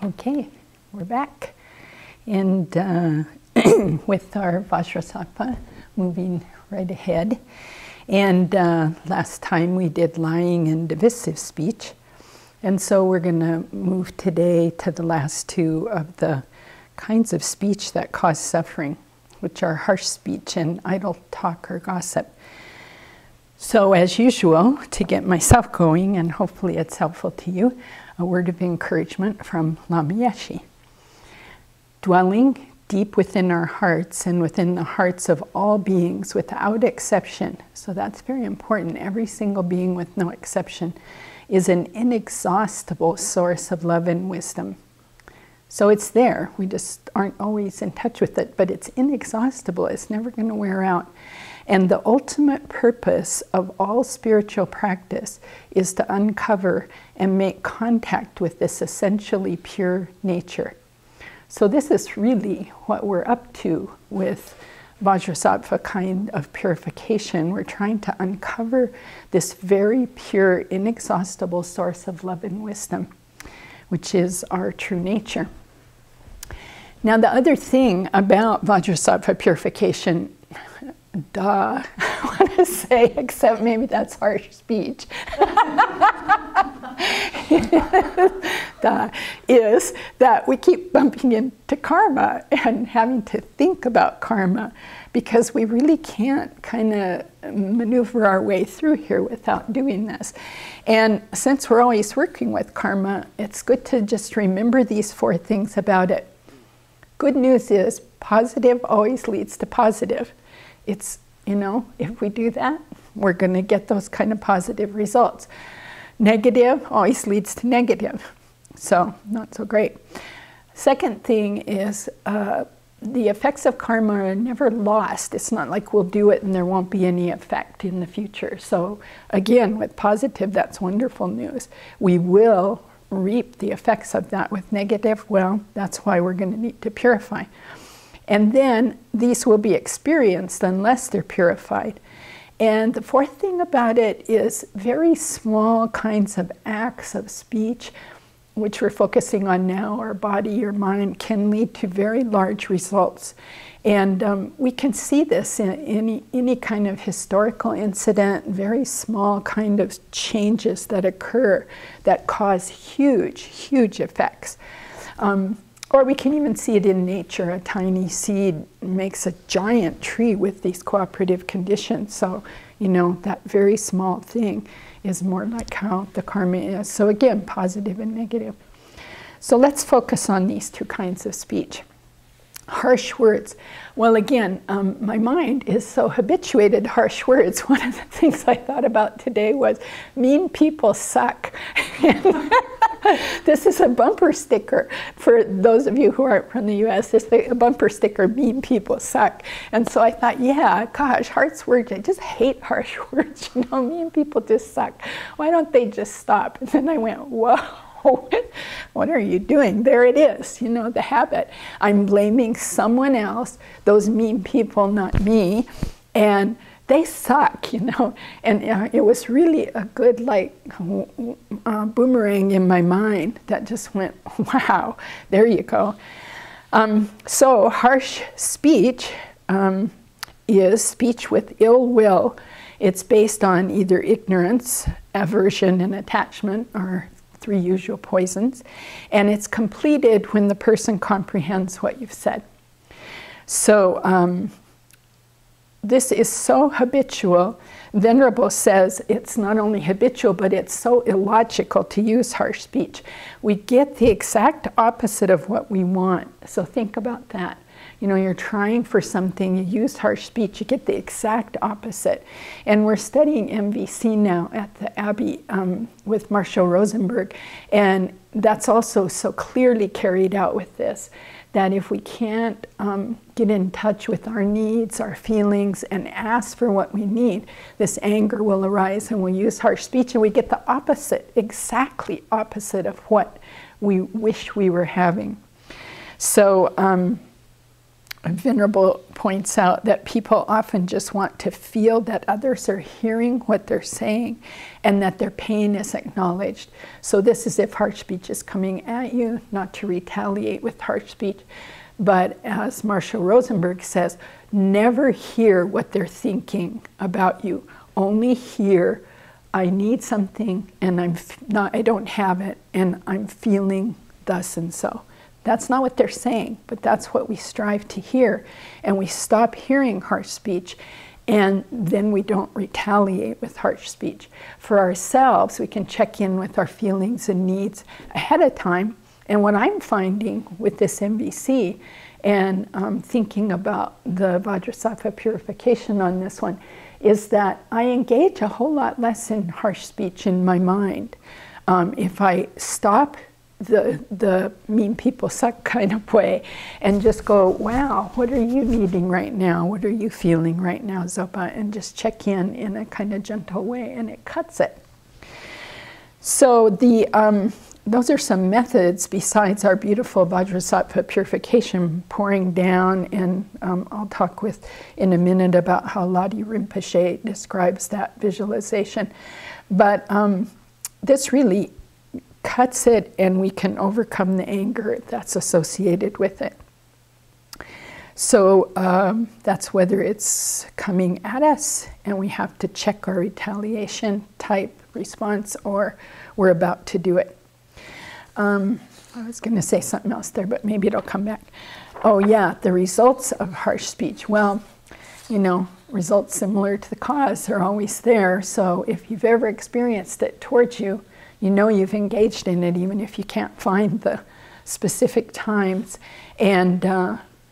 Okay, we're back, and with our Vajrasattva moving right ahead. And last time we did lying and divisive speech, and so we're going to move today to the last two of the kinds of speech that cause suffering, which are harsh speech and idle talk or gossip. So as usual, to get myself going, and hopefully it's helpful to you, a word of encouragement from Lama Yeshe. Dwelling deep within our hearts and within the hearts of all beings without exception, so that's very important, every single being with no exception, is an inexhaustible source of love and wisdom. So it's there, we just aren't always in touch with it, but it's inexhaustible, it's never going to wear out. And the ultimate purpose of all spiritual practice is to uncover and make contact with this essentially pure nature. So this is really what we're up to with Vajrasattva kind of purification. We're trying to uncover this very pure, inexhaustible source of love and wisdom, which is our true nature. Now the other thing about Vajrasattva purification, I want to say, except maybe that's harsh speech, is that we keep bumping into karma and having to think about karma, because we really can't kind of maneuver our way through here without doing this. And since we're always working with karma, it's good to just remember these four things about it. Good news is positive always leads to positive. It's, you know, if we do that, we're going to get those kind of positive results. Negative always leads to negative, so not so great. Second thing is the effects of karma are never lost. It's not like we'll do it and there won't be any effect in the future. So again, with positive, that's wonderful news. We will reap the effects of that. With negative, well, that's why we're going to need to purify. And then these will be experienced unless they're purified. And the fourth thing about it is very small kinds of acts of speech, which we're focusing on now, our body or mind, can lead to very large results. And we can see this in any kind of historical incident, very small kind of changes that occur that cause huge, huge effects. Or we can even see it in nature. A tiny seed makes a giant tree with these cooperative conditions. So, you know, that very small thing is more like how the karma is. So again, positive and negative. So let's focus on these two kinds of speech. Harsh words. Well, again, my mind is so habituated to harsh words. One of the things I thought about today was, mean people suck. This is a bumper sticker. For those of you who aren't from the US, this is a bumper sticker, mean people suck. And so I thought, yeah, gosh, harsh words, I just hate harsh words. You know, mean people just suck. Why don't they just stop? And then I went, whoa. What are you doing? There it is, you know, the habit. I'm blaming someone else, those mean people, not me, and they suck, you know. And it was really a good, like, boomerang in my mind that just went, wow, there you go. So harsh speech is speech with ill will. It's based on either ignorance, aversion, and attachment, or three usual poisons, and it's completed when the person comprehends what you've said. So this is so habitual. Venerable says it's not only habitual, but it's so illogical to use harsh speech. We get the exact opposite of what we want. So think about that. You know, you're trying for something, you use harsh speech, you get the exact opposite. And we're studying MVC now at the Abbey with Marshall Rosenberg, and that's also so clearly carried out with this, that if we can't get in touch with our needs, our feelings, and ask for what we need, this anger will arise and we'll use harsh speech, and we get the opposite, exactly opposite of what we wish we were having. So Venerable points out that people often just want to feel that others are hearing what they're saying and that their pain is acknowledged. So this is if harsh speech is coming at you, not to retaliate with harsh speech. But as Marshall Rosenberg says, never hear what they're thinking about you. Only hear, I need something and I don't have it and I'm feeling thus and so. That's not what they're saying, but that's what we strive to hear. And we stop hearing harsh speech, and then we don't retaliate with harsh speech. For ourselves, we can check in with our feelings and needs ahead of time. And what I'm finding with this MVC, and thinking about the Vajrasattva purification on this one, is that I engage a whole lot less in harsh speech in my mind. If I stop the mean people suck kind of way and just go, wow, what are you needing right now? What are you feeling right now, Zopa? And just check in a kind of gentle way, and it cuts it. So those are some methods besides our beautiful Vajrasattva purification pouring down, and I'll talk in a minute about how Ladi Rinpoche describes that visualization. But this really cuts it, and we can overcome the anger that's associated with it. So that's whether it's coming at us and we have to check our retaliation type response, or we're about to do it. I was going to say something else there, but maybe it'll come back. Oh yeah, the results of harsh speech. Well, you know, results similar to the cause are always there. So if you've ever experienced it towards you, you know you've engaged in it, even if you can't find the specific times. And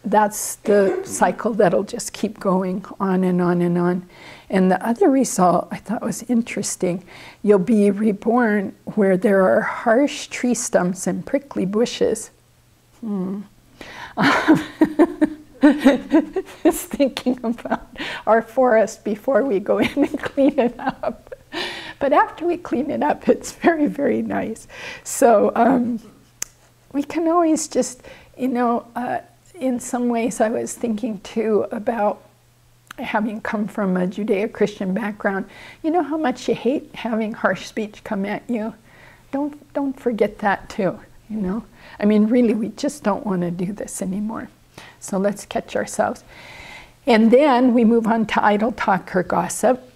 that's the cycle that'll just keep going on and on and on. And the other result I thought was interesting. You'll be reborn where there are harsh tree stumps and prickly bushes. Just thinking about our forest before we go in and clean it up. But after we clean it up, it's very, very nice. So we can always just, you know, in some ways I was thinking too about having come from a Judeo-Christian background. You know how much you hate having harsh speech come at you? Don't forget that too, you know? I mean, really, we just don't want to do this anymore. So let's catch ourselves. And then we move on to idle talk or gossip.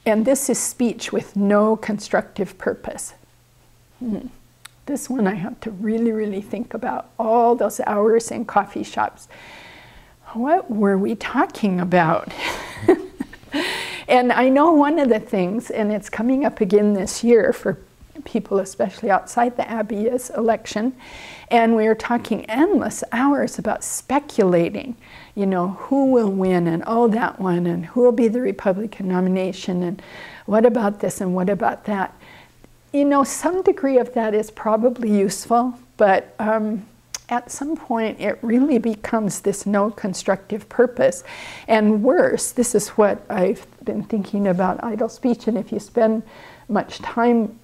And this is speech with no constructive purpose. This one I have to really, really think about. All those hours in coffee shops. What were we talking about? And I know one of the things, and it's coming up again this year for people especially outside the Abbey, is election. And we were talking endless hours about speculating, you know, who will win, and oh, that one, and who will be the Republican nomination, and what about this, and what about that. You know, some degree of that is probably useful, but at some point it really becomes this no constructive purpose. And worse, this is what I've been thinking about idle speech, and if you spend much time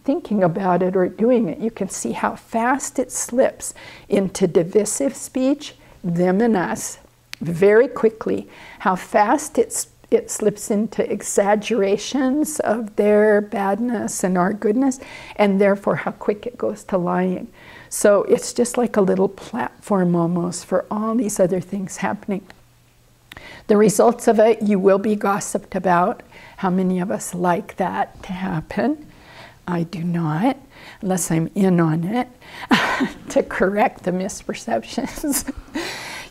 thinking about it or doing it, you can see how fast it slips into divisive speech, them and us, very quickly, how fast it slips into exaggerations of their badness and our goodness, and therefore how quick it goes to lying. So it's just like a little platform almost for all these other things happening. The results of it, you will be gossiped about. How many of us like that to happen? I do not, unless I'm in on it, to correct the misperceptions.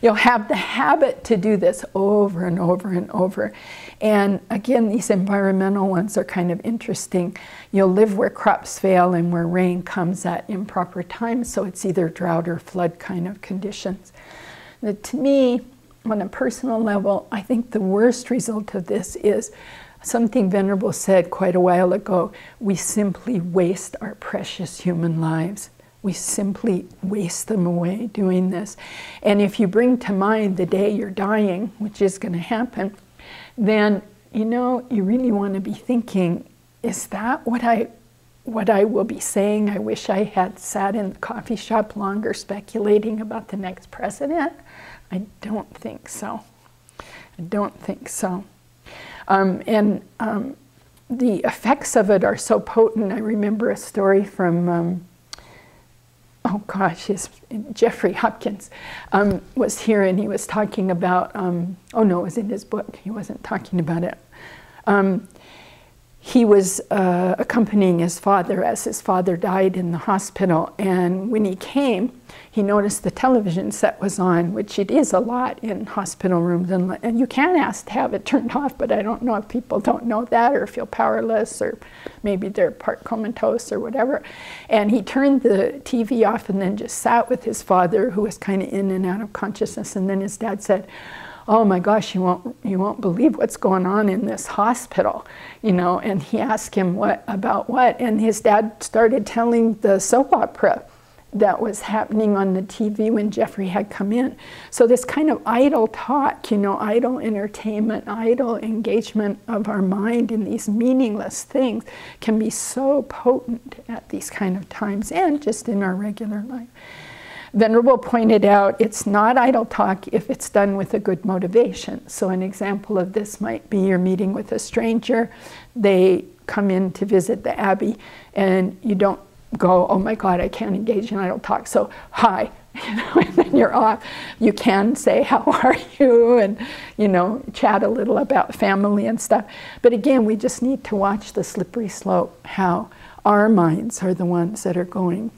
You'll have the habit to do this over and over and over. And again, these environmental ones are kind of interesting. You'll live where crops fail and where rain comes at improper times, so it's either drought or flood kind of conditions. But to me, on a personal level, I think the worst result of this is something Venerable said quite a while ago. We simply waste our precious human lives. We simply waste them away doing this. And if you bring to mind the day you're dying, which is going to happen, then, you know, you really want to be thinking, is that what I what I will be saying, I wish I had sat in the coffee shop longer speculating about the next president. I don't think so. I don't think so. The effects of it are so potent. I remember a story from, Jeffrey Hopkins was here, and he was talking about, oh no, it was in his book. He wasn't talking about it. He was accompanying his father as his father died in the hospital, and when he came, he noticed the television set was on, which it is a lot in hospital rooms, and you can ask to have it turned off, but I don't know if people don't know that or feel powerless, or maybe they're part comatose or whatever. And he turned the TV off and then just sat with his father, who was kind of in and out of consciousness, and then his dad said, "Oh my gosh, you won't believe what's going on in this hospital," and he asked him about what, and his dad started telling the soap opera that was happening on the TV when Jeffrey had come in. So this kind of idle talk, idle entertainment, idle engagement of our mind in these meaningless things can be so potent at these kind of times, and just in our regular life. Venerable pointed out it's not idle talk if it's done with a good motivation. So an example of this might be you're meeting with a stranger, they come in to visit the Abbey, and you don't go, "Oh my God, I can't engage in idle talk, so hi," and then you're off. You can say, "How are you?" and chat a little about family and stuff. But again, we just need to watch the slippery slope, how our minds are the ones that are going,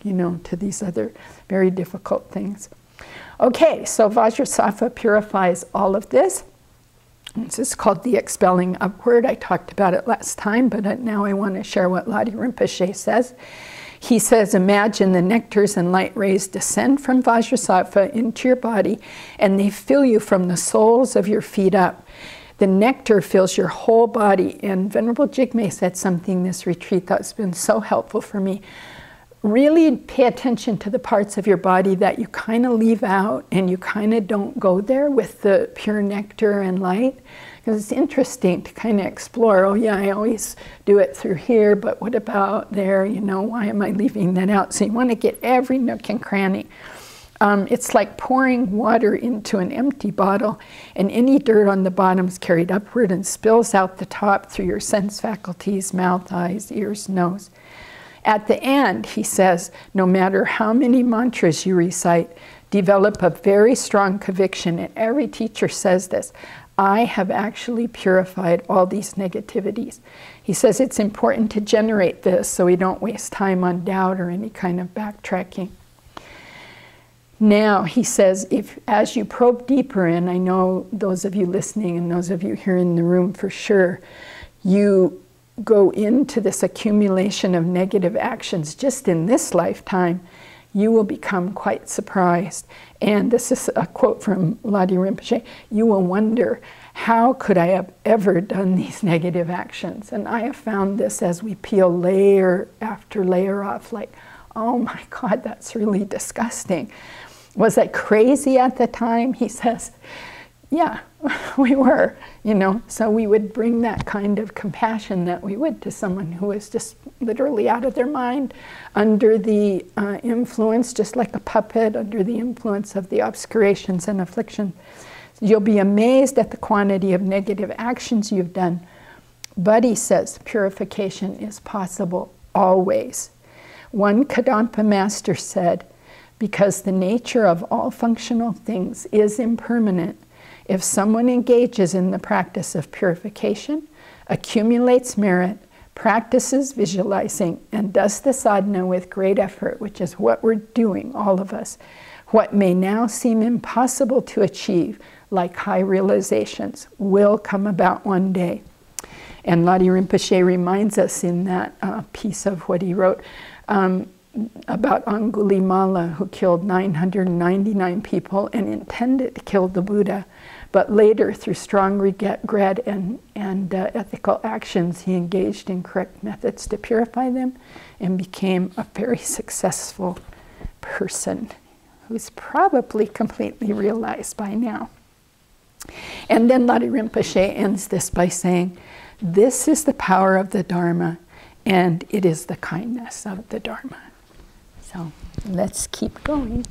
to these other very difficult things. Okay, so Vajrasattva purifies all of this. This is called the expelling upward. I talked about it last time, but now I want to share what Ladi Rinpoche says. He says, imagine the nectars and light rays descend from Vajrasattva into your body, and they fill you from the soles of your feet up. The nectar fills your whole body. And Venerable Jigme said something this retreat that's been so helpful for me. Really pay attention to the parts of your body that you kind of leave out and you kind of don't go there with the pure nectar and light. Because it's interesting to kind of explore, oh yeah, I always do it through here, but what about there? Why am I leaving that out? So you want to get every nook and cranny. It's like pouring water into an empty bottle, and any dirt on the bottom is carried upward and spills out the top through your sense faculties, mouth, eyes, ears, nose. At the end, he says, no matter how many mantras you recite, develop a very strong conviction, and every teacher says this, I have actually purified all these negativities. He says it's important to generate this so we don't waste time on doubt or any kind of backtracking. Now, he says, if as you probe deeper in, I know those of you listening and those of you here in the room for sure, you go into this accumulation of negative actions just in this lifetime, you will become quite surprised. And this is a quote from Ladi Rinpoche, you will wonder, how could I have ever done these negative actions? And I have found this as we peel layer after layer off, like, oh my God, that's really disgusting. Was I crazy at the time? He says, yeah, we were, So we would bring that kind of compassion that we would to someone who was just literally out of their mind, under the influence, just like a puppet, under the influence of the obscurations and affliction. You'll be amazed at the quantity of negative actions you've done. But he says, purification is possible always. One Kadampa master said, because the nature of all functional things is impermanent, if someone engages in the practice of purification, accumulates merit, practices visualizing, and does the sadhana with great effort, which is what we're doing, all of us, what may now seem impossible to achieve, like high realizations, will come about one day. And Ladi Rinpoche reminds us in that piece of what he wrote, about Angulimala, who killed 999 people and intended to kill the Buddha. But later, through strong regret and ethical actions, he engaged in correct methods to purify them and became a very successful person who's probably completely realized by now. And then Ladi Rinpoche ends this by saying, this is the power of the Dharma. and it is the kindness of the Dharma. So let's keep going.